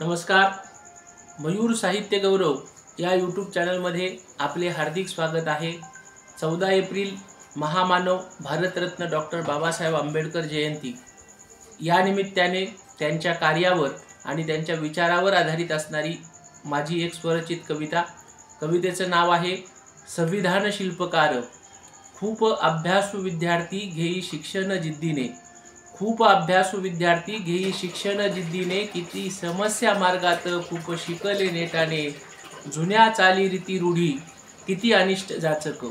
नमस्कार. मयूर साहित्य गौरव या यूट्यूब चॅनलमध्ये आपले हार्दिक स्वागत आहे. 14 एप्रिल महामानव भारतरत्न डॉक्टर बाबासाहेब आंबेडकर जयंती या निमित्ताने त्यांच्या कार्यावर आणि त्यांच्या विचारावर आधारित असणारी माझी एक स्वरचित कविता. कवितेचं नाव आहे संविधान शिल्पकार. खूप अभ्यासू विद्यार्थी घेई शिक्षण जिद्दीने. खूप अभ्यासू विद्यार्थी घेई शिक्षण जिद्दीने. किती समस्या मार्गात खूप शिकले नेटाने. जुन्या चालीरीती रूढी किती अनिष्ट जाचक.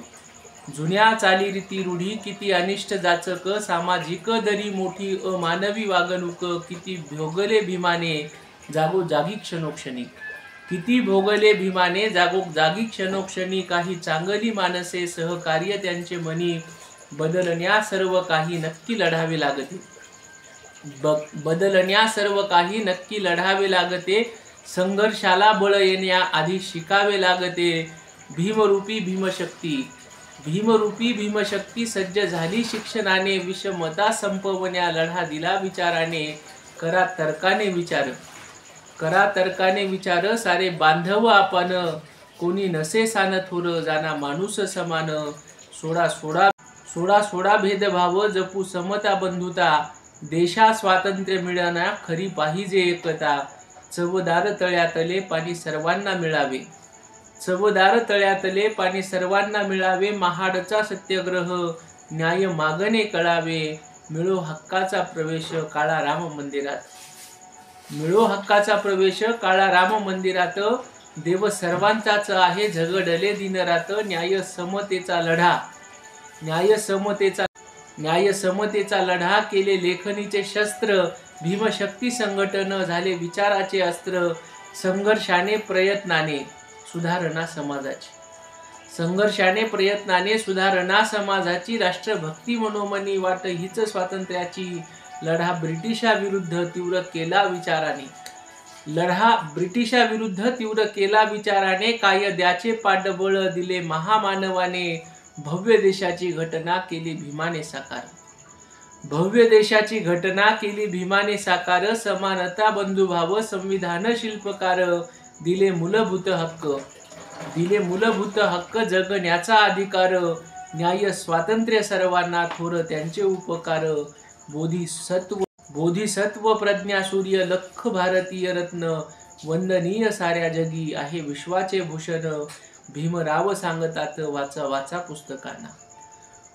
जुन्या चालीरीती रूढी किती अनिष्ट जाचक. सामाजिक दरी मोठी अमानवी वागणूक. किती भोगले भीमाने जागोजागी क्षणोक्षणी. किती भोगले भीमाने जागोजागी क्षणोक्षणी. काही चांगली माणसे सहकार्य त्यांचे मनी. बदलण्या सर्व काही नक्की लढावे लागते. बदलण्या सर्व काही नक्की लढावे लागते. संघर्षाला बळ येण्या आधी शिकावे लागते. भीमरूपी भीमशक्ती. भीमरूपी भीमशक्ती सज्ज झाली शिक्षणाने. विषमता संपवण्या लढा दिला विचाराने. करा तर्काने विचार. करा तर्काने विचार. सारे बांधव आपण. कोणी नसे सान थोर. जाना माणूस समान. सोडा सोडा सोडा सोडा भेदभाव. जपू समता बंधुता. देशा स्वातंत्र्य मिळवण्या खरी पाहिजे एकता. चवदार तळ्यातले पाणी सर्वांना मिळावे. चवदार तळ्यातले पाणी सर्वांना मिळावे. महाडचा सत्याग्रह न्याय मागणे कळावे. मिळो हक्काचा प्रवेश काळा राम मंदिरात. मिळो हक्काचा प्रवेश काळा राम मंदिरात. देव सर्वांचाच आहे झगडले दिनरात. न्याय समतेचा लढा. न्याय समतेचा लढा केले लेखनीचे शस्त्र. भीमशक्ती संघटन झाले विचाराचे अस्त्र. संघर्षाने प्रयत्नाने सुधारणा समाजाची. संघर्षाने प्रयत्नाने सुधारणा समाजाची. राष्ट्रभक्ती मनोमनी वाट हीच स्वातंत्र्याची. लढा ब्रिटिशाविरुद्ध तीव्र केला विचाराने. लढा ब्रिटिशाविरुद्ध तीव्र केला विचाराने. कायद्याचे पाठबळ दिले महामानवाने. भव्य देशाची घटना केली भीमाने साकार. भव्य देशाची घटना केली भीमाने साकार. समानता बंधुभाव संविधान शिल्पकार. दिले मूलभूत हक्क. दिले मूलभूत हक्क. जगण्याचा अधिकार. न्याय स्वातंत्र्य सर्वांना. थोर त्यांचे उपकार. बोधिसत्व प्रज्ञा सूर्य लख भारतीय रत्न. वंदनीय साऱ्या जगी आहे विश्वाचे भूषण. भीमराव सांगतात वाचा वाचा पुस्तकांना.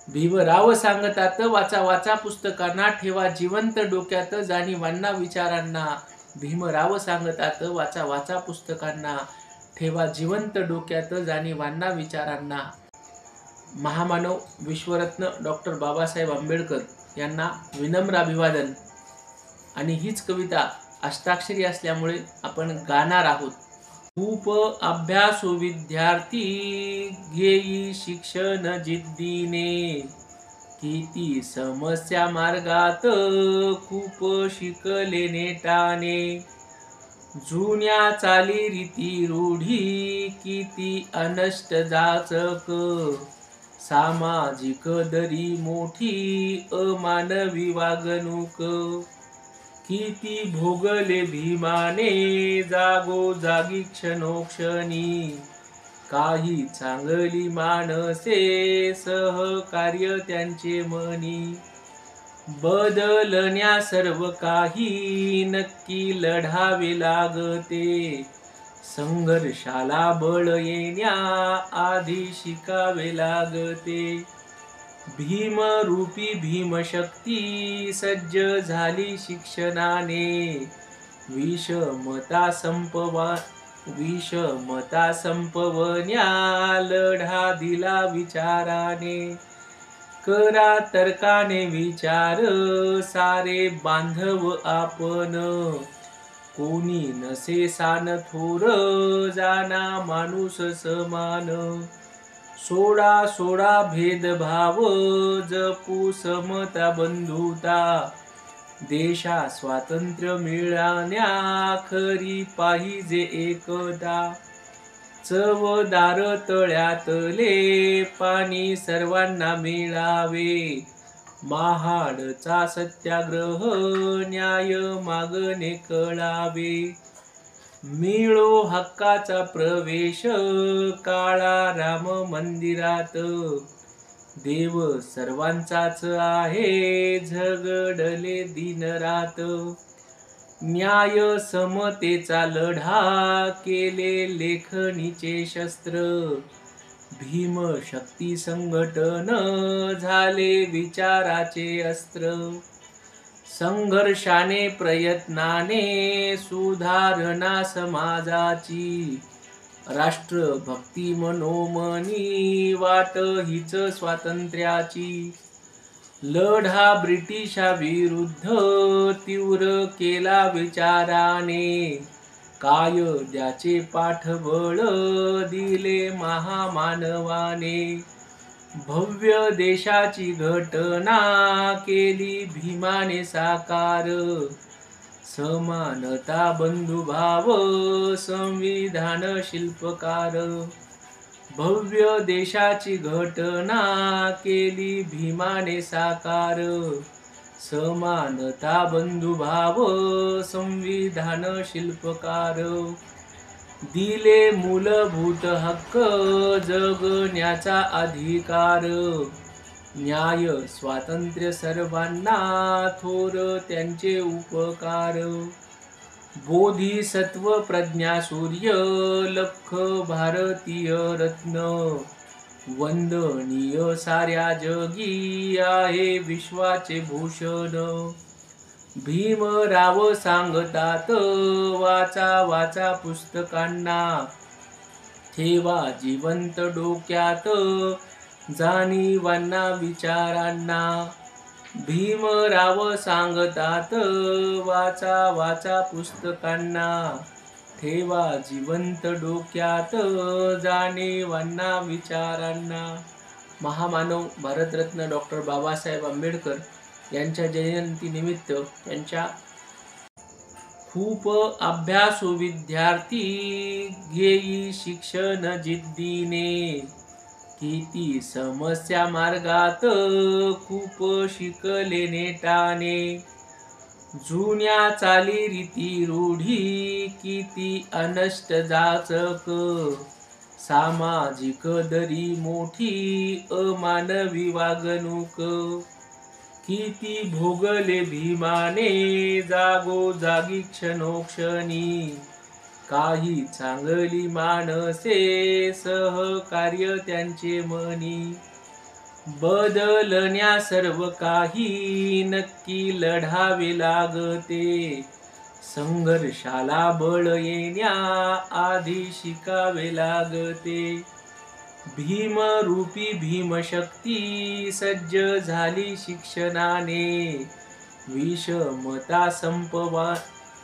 भीमराव सांगतात वाचा वाचा पुस्तकांना. ठेवा जिवंत डोक्यात जाणीवांना विचारांना. भीमराव सांगतात वाचा वाचा पुस्तकांना. ठेवा जिवंत डोक्यात जाणीवांना विचारांना. महामानव विश्वरत्न डॉक्टर बाबासाहेब आंबेडकर यांना विनम्र अभिवादन. आणि हीच कविता अष्टाक्षरी असल्यामुळे आपण गाणार आहोत. खूप अभ्यासू विद्यार्थी घेई शिक्षण जिद्दीने. किती समस्या मार्गात खूप शिकले नेटाने. जुन्या चालीरीती रूढी किती अनष्ट जाचक. सामाजिक दरी मोठी अमानवी वागणूक. किती भोगले भीमाने जागोजागी क्षणोक्षणी. काही चांगली माणसे सहकार्य त्यांचे मनी. बदलण्या सर्व काही नक्की लढावे लागते. संघर्षाला बळ येण्या आधी शिकावे लागते. भीमरूपी भीमशक्ती सज्ज झाली शिक्षणाने. विषमता संपवण्या लढा दिला विचाराने. करा तर्काने विचार. सारे बांधव आपण. कोणी नसे सान थोर. जाना माणूस समान. सोडा सोडा भेदभाव. जपू समता बंधुता. देशा स्वातंत्र्य मिळवण्या खरी पाहिजे एकता. चवदार तळ्यातले पाणी सर्वांना मिळावे. महाडचा सत्याग्रह न्याय मागणे कळावे. मिळो हक्काचा प्रवेश काळा राम मंदिरात, देव सर्वांचाच आहे झगडले दिनरात, न्याय समतेचा लढा केले लेखणीचे शस्त्र, भीम शक्ती संघटन झाले विचाराचे अस्त्र, संघर्षाने प्रयत्नाने सुधारणा समाजाची, राष्ट्रभक्ती मनोमनी वाट हीच स्वातंत्र्याची, लढा ब्रिटिशाविरुद्ध तीव्र केला विचाराने, कायद्याचे पाठबळ दिले महामानवाने, भव्य देशाची घटना केली भीमाने साकार, समानता बंधुभाव संविधान शिल्पकार, भव्य देशाची घटना केली भीमाने साकार, समानता बंधुभाव संविधान शिल्पकार, दिले मूलभूत हक्क जगण्याचा अधिकार, न्याय स्वातंत्र्य सर्वांना थोर त्यांचे उपकार, बोधिसत्व प्रज्ञा सूर्य लख भारतीय रत्न, वंदनीय साऱ्या जगी आहे विश्वाचे भूषण, भीमराव सांगतात वाचा वाचा पुस्तकांना, ठेवा जिवंत डोक्यात जाणीवांना विचारांना, भीमराव सांगतात वाचा वाचा पुस्तकांना, ठेवा जिवंत डोक्यात जाणीवांना विचारांना. महामानव भारतरत्न डॉक्टर बाबासाहेब आंबेडकर यांच्या जयंतीनिमित्त त्यांच्या खूप अभ्यासू विद्यार्थी घेई शिक्षण जिद्दीने, किती समस्या मार्गात खूप शिकले नेटाने, जुन्या चाली रीती रूढी किती अनष्ट जाचक, सामाजिक दरी मोठी अमानवी वागणूक, किती भोगले भीमाने जागोजागी क्षणोक्षणी, काही चांगली माणसे सहकार्य त्यांचे मनी, बदलण्या सर्व काही नक्की लढावे लागते, संघर्षाला बळ येण्या आधी शिकावे लागते, भीमरूपी भीमशक्ती सज्ज झाली शिक्षणाने,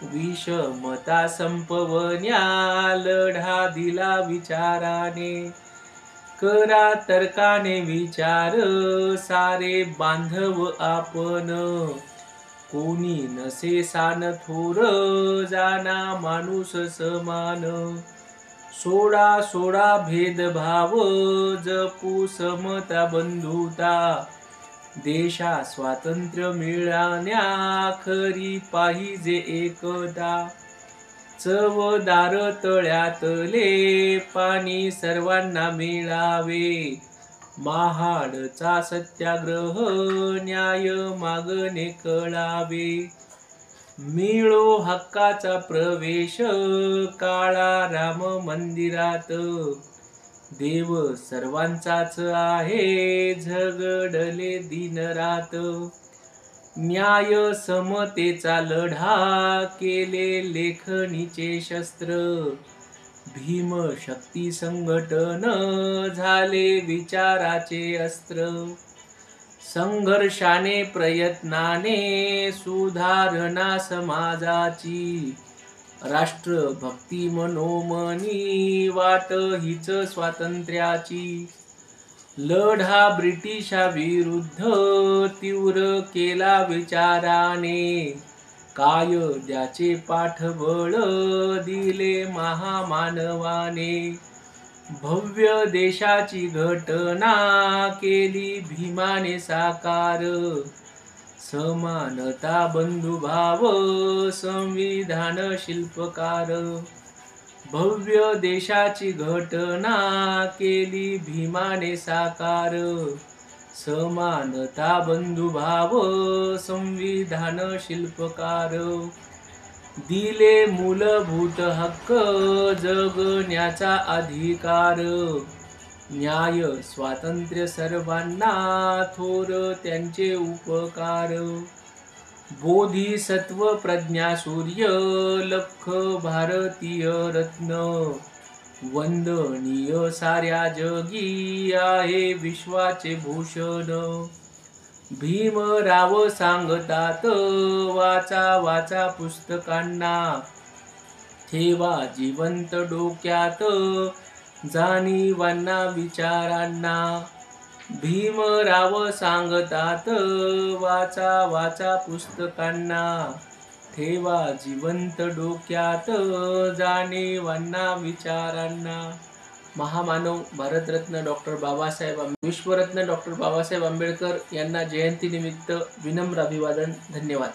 विषमता संपवण्या लढा दिला विचाराने, करा तर्काने विचार सारे बांधव आपण, कोणी नसे सान थोर जाना माणूस समान, सोडा सोडा भेदभाव जपू समता बंधुता, देशा स्वातंत्र्य मिळाल्या खरी पाहिजे एकता, चवदार तळ्यातले पाणी सर्वांना मिळावे, महाडचा सत्याग्रह न्याय मागणे कळावे, मिळो हक्काचा प्रवेश काळा राम मंदिरात, देव सर्वांचाच आहे झगडले दिनरात, न्याय समतेचा लढा केले लेखणीचे शस्त्र, भीम शक्ती संघटन झाले विचाराचे अस्त्र, संघर्षाने प्रयत्नाने सुधारणा समाजाची, राष्ट्रभक्ती मनोमनी वाट हीच स्वातंत्र्याची, लढा ब्रिटिशाविरुद्ध तीव्र केला विचाराने, कायद्याचे पाठबळ दिले महामानवाने, भव्य देशाची घटना केली भीमाने साकार, समानता बंधुभाव संविधान शिल्पकार, भव्य देशाची घटना केली भीमाने साकार, समानता बंधुभाव संविधान शिल्पकार, दिले मूलभूत हक्क जगण्याचा अधिकार, न्याय स्वातंत्र्य सर्वांना थोर त्यांचे उपकार, बोधिसत्व प्रज्ञा सूर्य लख भारतीय रत्न, वंदनीय साऱ्या जगी आहे विश्वाचे भूषण, भीमराव सांगतात वाचा वाचा पुस्तकांना, ठेवा जिवंत डोक्यात जाणीवांना विचारांना, भीमराव सांगतात वाचा वाचा पुस्तकांना, ठेवा जिवंत डोक्यात जाणीवांना विचारांना. महामानव भारतरत्न डॉक्टर बाबासाहेब विश्वरत्न डॉक्टर बाबासाहेब आंबेडकर यांना जयंतीनिमित्त विनम्र अभिवादन. धन्यवाद.